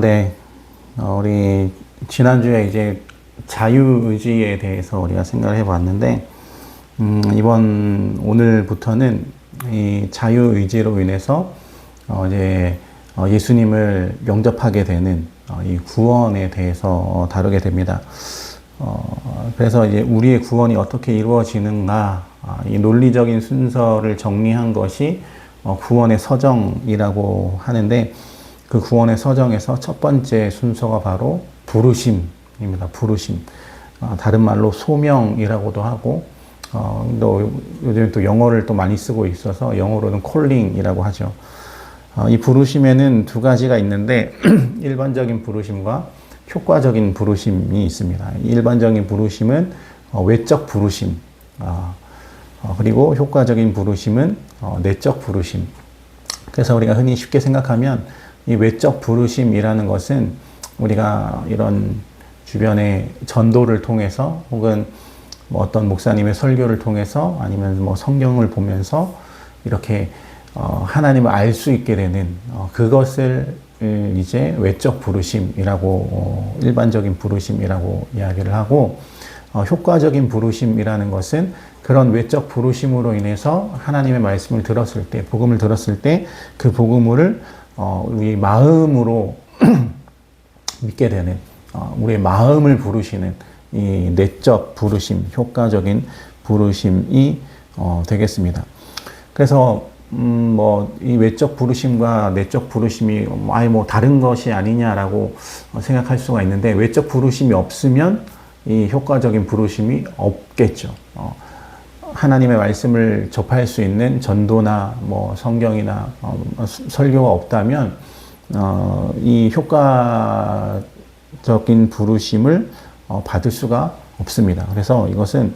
네. 우리 지난주에 이제 자유의지에 대해서 우리가 생각을 해봤는데, 오늘부터는 이 자유의지로 인해서 이제 예수님을 영접하게 되는 이 구원에 대해서 다루게 됩니다. 그래서 이제 우리의 구원이 어떻게 이루어지는가, 이 논리적인 순서를 정리한 것이 구원의 서정이라고 하는데, 그 구원의 서정에서 첫 번째 순서가 바로 부르심입니다. 부르심. 다른 말로 소명이라고도 하고, 또 요즘 또 영어를 또 많이 쓰고 있어서 영어로는 콜링이라고 하죠. 이 부르심에는 두 가지가 있는데 일반적인 부르심과 효과적인 부르심이 있습니다. 일반적인 부르심은 외적 부르심, 그리고 효과적인 부르심은 내적 부르심. 그래서 우리가 흔히 쉽게 생각하면 이 외적 부르심이라는 것은 우리가 이런 주변의 전도를 통해서 혹은 뭐 어떤 목사님의 설교를 통해서 아니면 뭐 성경을 보면서 이렇게 하나님을 알 수 있게 되는 그것을 이제 외적 부르심이라고 일반적인 부르심이라고 이야기를 하고, 효과적인 부르심이라는 것은 그런 외적 부르심으로 인해서 하나님의 말씀을 들었을 때, 복음을 들었을 때 그 복음을 우리 마음으로 믿게 되는, 우리의 마음을 부르시는 이 내적 부르심, 효과적인 부르심이 되겠습니다. 그래서 이 외적 부르심과 내적 부르심이 아예 뭐 다른 것이 아니냐라고 생각할 수가 있는데, 외적 부르심이 없으면 이 효과적인 부르심이 없겠죠. 하나님의 말씀을 접할 수 있는 전도나 뭐 성경이나 설교가 없다면 이 효과적인 부르심을 받을 수가 없습니다. 그래서 이것은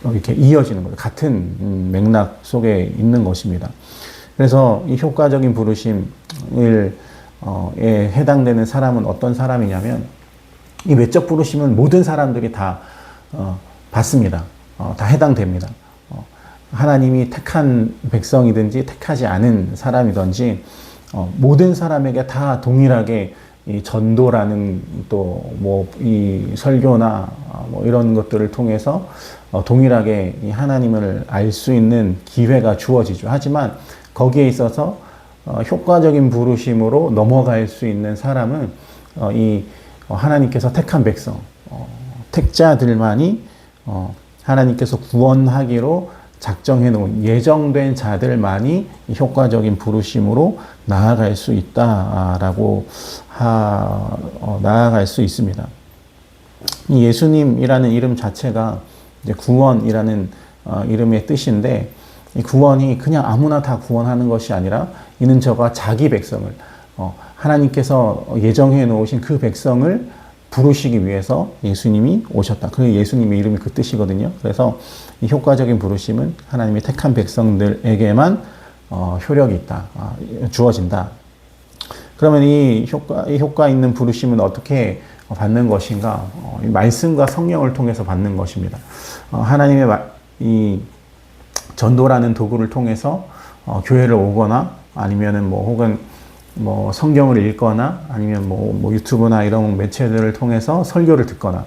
이렇게 이어지는 거예요. 같은 맥락 속에 있는 것입니다. 그래서 이 효과적인 부르심을 해당되는 사람은 어떤 사람이냐면, 이 외적 부르심은 모든 사람들이 다 받습니다. 다 해당됩니다. 하나님이 택한 백성이든지 택하지 않은 사람이든지 모든 사람에게 다 동일하게 이 전도라는 또 뭐 이 설교나 뭐 이런 것들을 통해서 동일하게 이 하나님을 알 수 있는 기회가 주어지죠. 하지만 거기에 있어서 효과적인 부르심으로 넘어갈 수 있는 사람은 이 하나님께서 택한 백성, 택자들만이 하나님께서 구원하기로 작정해 놓은 예정된 자들만이 효과적인 부르심으로 나아갈 수 있다라고 나아갈 수 있습니다. 이 예수님이라는 이름 자체가 이제 구원이라는 이름의 뜻인데, 이 구원이 그냥 아무나 다 구원하는 것이 아니라 이는 저가 자기 백성을 하나님께서 예정해 놓으신 그 백성을 부르시기 위해서 예수님이 오셨다. 그 예수님의 이름이 그 뜻이거든요. 그래서 이 효과적인 부르심은 하나님이 택한 백성들에게만 효력이 있다, 주어진다. 그러면 이 효과 있는 부르심은 어떻게 받는 것인가? 이 말씀과 성령을 통해서 받는 것입니다. 하나님의 이 전도라는 도구를 통해서 교회를 오거나 아니면은 혹은 성경을 읽거나 아니면 유튜브나 이런 매체들을 통해서 설교를 듣거나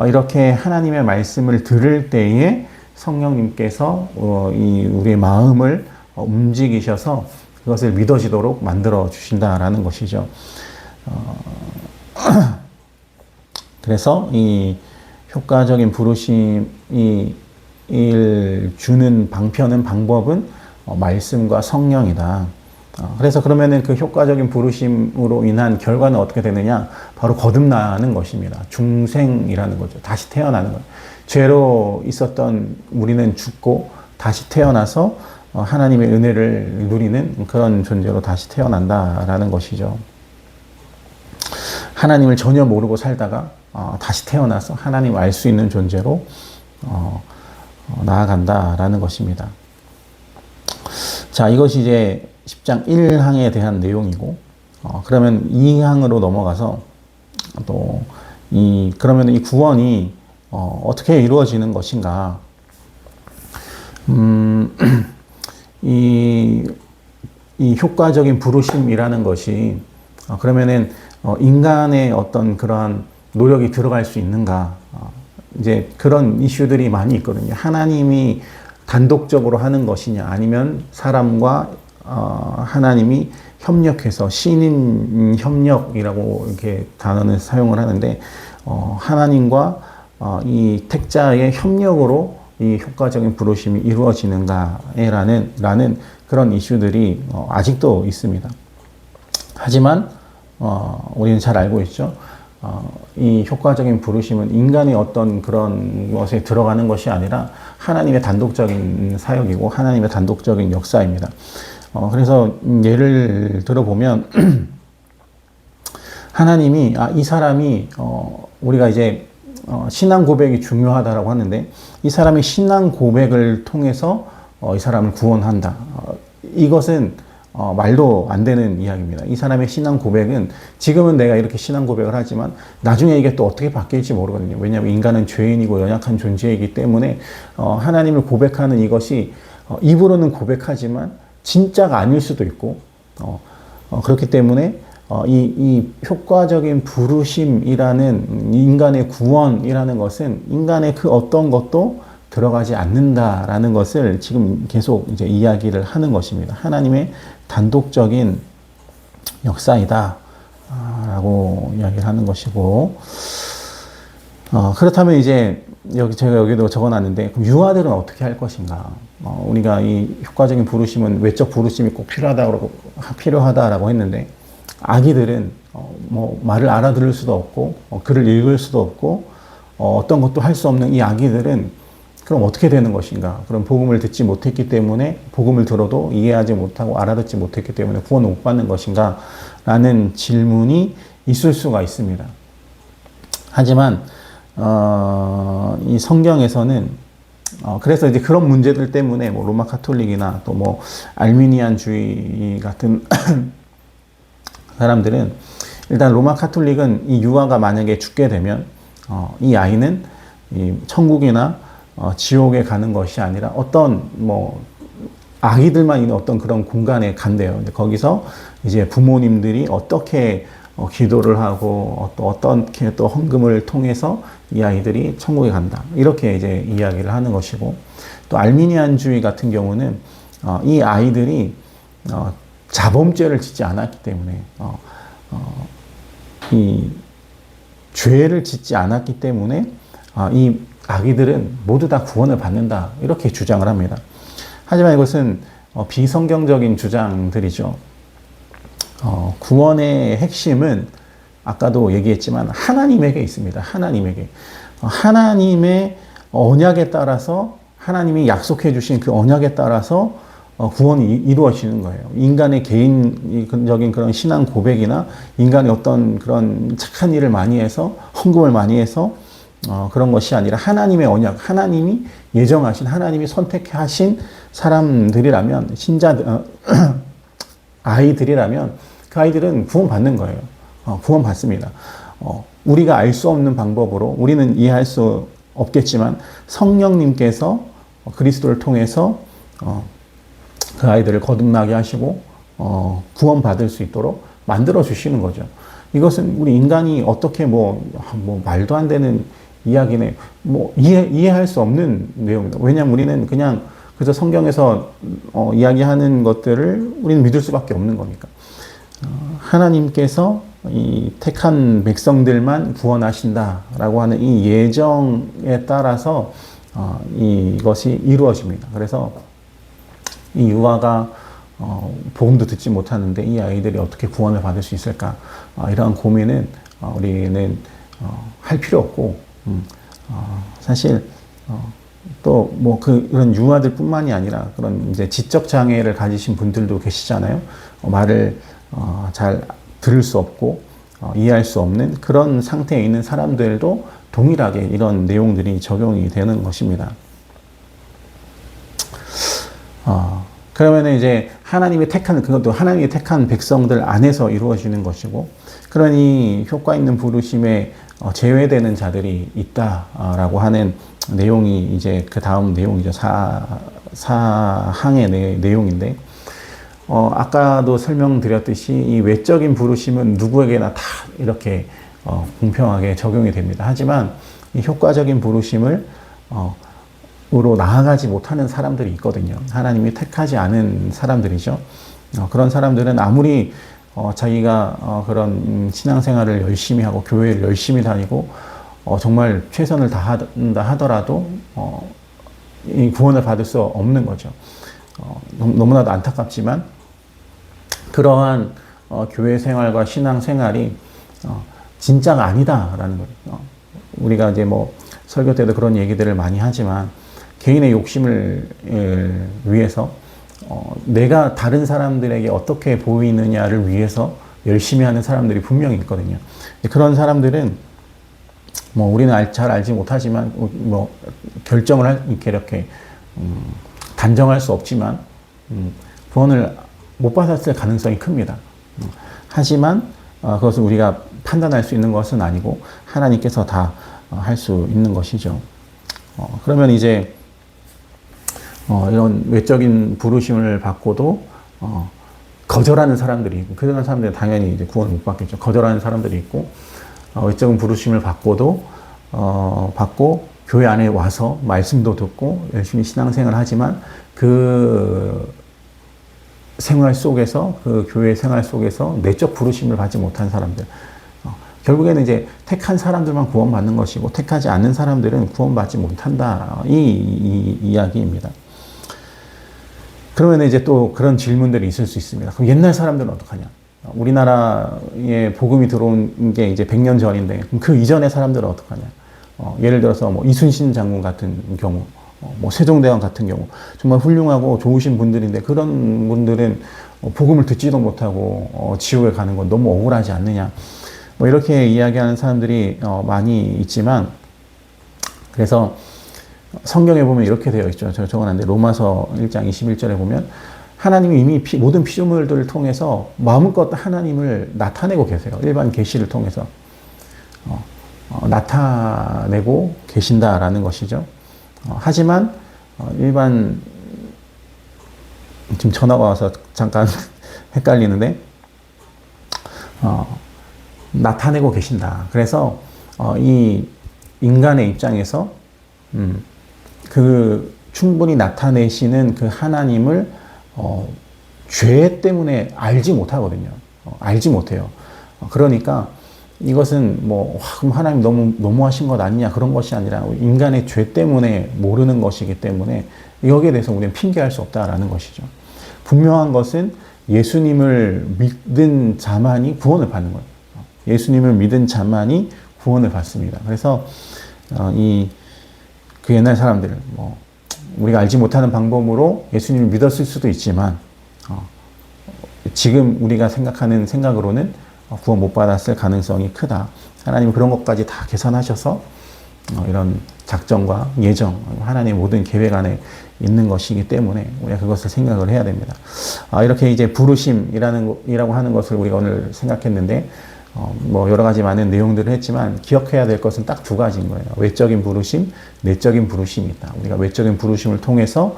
이렇게 하나님의 말씀을 들을 때에 성령님께서 우리의 마음을 움직이셔서 그것을 믿어지도록 만들어 주신다라는 것이죠. 그래서 이 효과적인 부르심이 주는 방법은 말씀과 성령이다. 그래서 그러면은 그 효과적인 부르심으로 인한 결과는 어떻게 되느냐? 바로 거듭나는 것입니다. 중생이라는 거죠. 다시 태어나는 거예요. 죄로 있었던 우리는 죽고 다시 태어나서 하나님의 은혜를 누리는 그런 존재로 다시 태어난다라는 것이죠. 하나님을 전혀 모르고 살다가 다시 태어나서 하나님을 알 수 있는 존재로 나아간다라는 것입니다. 자, 이것이 이제 10장 1항에 대한 내용이고, 그러면 2항으로 넘어가서 그러면 이 구원이 어떻게 이루어지는 것인가? 이 효과적인 부르심이라는 것이 그러면은 인간의 어떤 그런 노력이 들어갈 수 있는가? 이제 그런 이슈들이 많이 있거든요. 하나님이 단독적으로 하는 것이냐, 아니면 사람과 하나님이 협력해서 신인 협력이라고 이렇게 단어는 사용을 하는데, 하나님과 이 택자의 협력으로 이 효과적인 부르심이 이루어지는가라는 그런 이슈들이 아직도 있습니다. 하지만 우리는 잘 알고 있죠. 이 효과적인 부르심은 인간의 어떤 그런 것에 들어가는 것이 아니라 하나님의 단독적인 사역이고 하나님의 단독적인 역사입니다. 그래서 예를 들어보면 하나님이 이 사람이 우리가 이제 신앙 고백이 중요하다라고 하는데, 이 사람이 신앙 고백을 통해서 이 사람을 구원한다. 이것은 말도 안 되는 이야기입니다. 이 사람의 신앙 고백은 지금은 내가 이렇게 신앙 고백을 하지만 나중에 이게 또 어떻게 바뀔지 모르거든요. 왜냐하면 인간은 죄인이고 연약한 존재이기 때문에 하나님을 고백하는 이것이 입으로는 고백하지만 진짜가 아닐 수도 있고, 그렇기 때문에 이 효과적인 부르심이라는 인간의 구원이라는 것은 인간의 그 어떤 것도 들어가지 않는다라는 것을 지금 계속 이제 이야기를 하는 것입니다. 하나님의 단독적인 역사이다 라고 이야기를 하는 것이고, 그렇다면 이제 제가 여기도 적어놨는데, 그럼 유아들은 어떻게 할 것인가? 우리가 이 효과적인 부르심은 외적 부르심이 꼭 필요하다라고 했는데, 아기들은 뭐 말을 알아들을 수도 없고 글을 읽을 수도 없고 어떤 것도 할 수 없는 이 아기들은 그럼 어떻게 되는 것인가? 그럼 복음을 듣지 못했기 때문에, 복음을 들어도 이해하지 못하고 알아듣지 못했기 때문에 구원을 못 받는 것인가? 라는 질문이 있을 수가 있습니다. 하지만 이 성경에서는 그래서 이제 그런 문제들 때문에 뭐 로마 카톨릭이나 또 뭐 알미니안주의 같은 사람들은, 일단 로마 카톨릭은 이 유아가 만약에 죽게 되면 이 아이는 이 천국이나 지옥에 가는 것이 아니라 어떤 뭐 아기들만 있는 어떤 그런 공간에 간대요. 거기서 이제 부모님들이 어떻게 기도를 하고 어떻게 또 헌금을 통해서 이 아이들이 천국에 간다, 이렇게 이제 이야기를 하는 것이고, 또 알미니안주의 같은 경우는 이 아이들이 자범죄를 짓지 않았기 때문에 이 죄를 짓지 않았기 때문에 이 아기들은 모두 다 구원을 받는다, 이렇게 주장을 합니다. 하지만 이것은 비성경적인 주장들이죠. 구원의 핵심은 아까도 얘기했지만 하나님에게 있습니다. 하나님의 언약에 따라서, 하나님이 약속해 주신 그 언약에 따라서 구원이 이루어지는 거예요. 인간의 개인적인 그런 신앙 고백이나 인간의 어떤 그런 착한 일을 많이 해서, 헌금을 많이 해서 그런 것이 아니라 하나님의 언약, 하나님이 예정하신, 하나님이 선택하신 사람들이라면, 아이들이라면 그 아이들은 구원받는 거예요. 구원받습니다. 우리가 알 수 없는 방법으로, 우리는 이해할 수 없겠지만 성령님께서 그리스도를 통해서 그 아이들을 거듭나게 하시고 구원받을 수 있도록 만들어 주시는 거죠. 이것은 우리 인간이 어떻게 뭐 말도 안 되는 이야기네, 뭐 이해할 수 없는 내용입니다. 왜냐하면 우리는 그냥 그래서 성경에서 이야기하는 것들을 우리는 믿을 수밖에 없는 거니까. 하나님께서 이 택한 백성들만 구원하신다라고 하는 이 예정에 따라서 이것이 이루어집니다. 그래서 이 유아가 복음도 듣지 못하는데 이 아이들이 어떻게 구원을 받을 수 있을까? 이러한 고민은 우리는 할 필요 없고, 사실 또 뭐 그런 유아들뿐만이 아니라 그런 이제 지적 장애를 가지신 분들도 계시잖아요. 말을 잘 들을 수 없고 이해할 수 없는 그런 상태에 있는 사람들도 동일하게 이런 내용들이 적용이 되는 것입니다. 그러면 이제 그것도 하나님이 택한 백성들 안에서 이루어지는 것이고, 그러니 효과 있는 부르심에 제외되는 자들이 있다라고 하는 내용이 이제 그 다음 내용이죠. 사항의 내용인데, 아까도 설명드렸듯이 이 외적인 부르심은 누구에게나 다 이렇게 공평하게 적용이 됩니다. 하지만 이 효과적인 부르심을 으로 나아가지 못하는 사람들이 있거든요. 하나님이 택하지 않은 사람들이죠. 그런 사람들은 아무리 자기가 그런 신앙생활을 열심히 하고 교회를 열심히 다니고 정말 최선을 다한다 하더라도 이 구원을 받을 수 없는 거죠. 너무나도 안타깝지만 그러한 교회 생활과 신앙 생활이 진짜가 아니다라는 거예요. 우리가 이제 뭐 설교 때도 그런 얘기들을 많이 하지만 개인의 욕심을 위해서 내가 다른 사람들에게 어떻게 보이느냐를 위해서 열심히 하는 사람들이 분명히 있거든요. 그런 사람들은 뭐 우리는 잘 알지 못하지만 뭐 결정을 이렇게 단정할 수 없지만 구원을 못 받았을 가능성이 큽니다. 하지만 그것을 우리가 판단할 수 있는 것은 아니고 하나님께서 다 할 수 있는 것이죠. 그러면 이제 이런 외적인 부르심을 받고도 거절하는 사람들이 있고, 그런 사람들은 당연히 이제 구원을 못 받겠죠. 거절하는 사람들이 있고, 외적인 부르심을 받고도 받고 교회 안에 와서 말씀도 듣고 열심히 신앙생활을 하지만 그 생활 속에서, 그 교회 생활 속에서 내적 부르심을 받지 못한 사람들, 결국에는 이제 택한 사람들만 구원받는 것이고 택하지 않는 사람들은 구원받지 못한다, 이 이야기입니다. 그러면 이제 또 그런 질문들이 있을 수 있습니다. 그럼 옛날 사람들은 어떡하냐? 우리나라에 복음이 들어온 게 이제 100년 전인데, 그럼 그 이전의 사람들은 어떡하냐? 예를 들어서 뭐 이순신 장군 같은 경우, 뭐 세종대왕 같은 경우, 정말 훌륭하고 좋으신 분들인데 그런 분들은 복음을 듣지도 못하고 지옥에 가는 건 너무 억울하지 않느냐? 뭐 이렇게 이야기하는 사람들이 많이 있지만, 그래서 성경에 보면 이렇게 되어 있죠. 제가 적어놨는데 로마서 1장 21절에 보면 하나님이 이미 모든 피조물들을 통해서 마음껏 하나님을 나타내고 계세요. 일반 계시를 통해서 나타내고 계신다라는 것이죠. 하지만 일반, 지금 전화가 와서 잠깐 헷갈리는데 나타내고 계신다. 그래서 이 인간의 입장에서 그 충분히 나타내시는 그 하나님을 죄 때문에 알지 못하거든요. 알지 못해요. 그러니까 이것은 뭐 그럼 하나님 너무하신 것 아니냐, 그런 것이 아니라 인간의 죄 때문에 모르는 것이기 때문에 여기에 대해서 우리는 핑계할 수 없다라는 것이죠. 분명한 것은 예수님을 믿은 자만이 구원을 받는 거예요. 예수님을 믿은 자만이 구원을 받습니다. 그래서 그 옛날 사람들, 뭐 우리가 알지 못하는 방법으로 예수님을 믿었을 수도 있지만 지금 우리가 생각하는 생각으로는 구원 못 받았을 가능성이 크다. 하나님은 그런 것까지 다 계산하셔서 이런 작정과 예정, 하나님의 모든 계획 안에 있는 것이기 때문에 우리가 그것을 생각을 해야 됩니다. 이렇게 이제 부르심이라고 하는 것을 우리가 오늘 생각했는데, 뭐 여러 가지 많은 내용들을 했지만 기억해야 될 것은 딱 두 가지인 거예요. 외적인 부르심, 내적인 부르심이 있다. 우리가 외적인 부르심을 통해서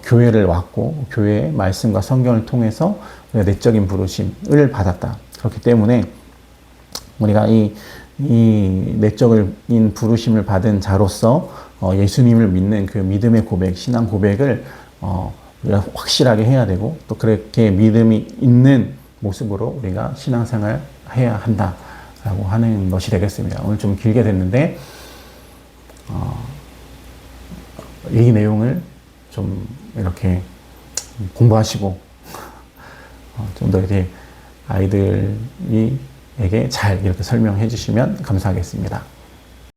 교회를 왔고 교회의 말씀과 성경을 통해서 우리가 내적인 부르심을 받았다. 그렇기 때문에 우리가 이 내적인 부르심을 받은 자로서 예수님을 믿는 그 믿음의 고백, 신앙 고백을 우리가 확실하게 해야 되고, 또 그렇게 믿음이 있는 모습으로 우리가 신앙생활 해야 한다라고 하는 것이 되겠습니다. 오늘 좀 길게 됐는데 이 내용을 좀 이렇게 공부하시고 좀 더 이렇게 아이들에게 잘 이렇게 설명해 주시면 감사하겠습니다.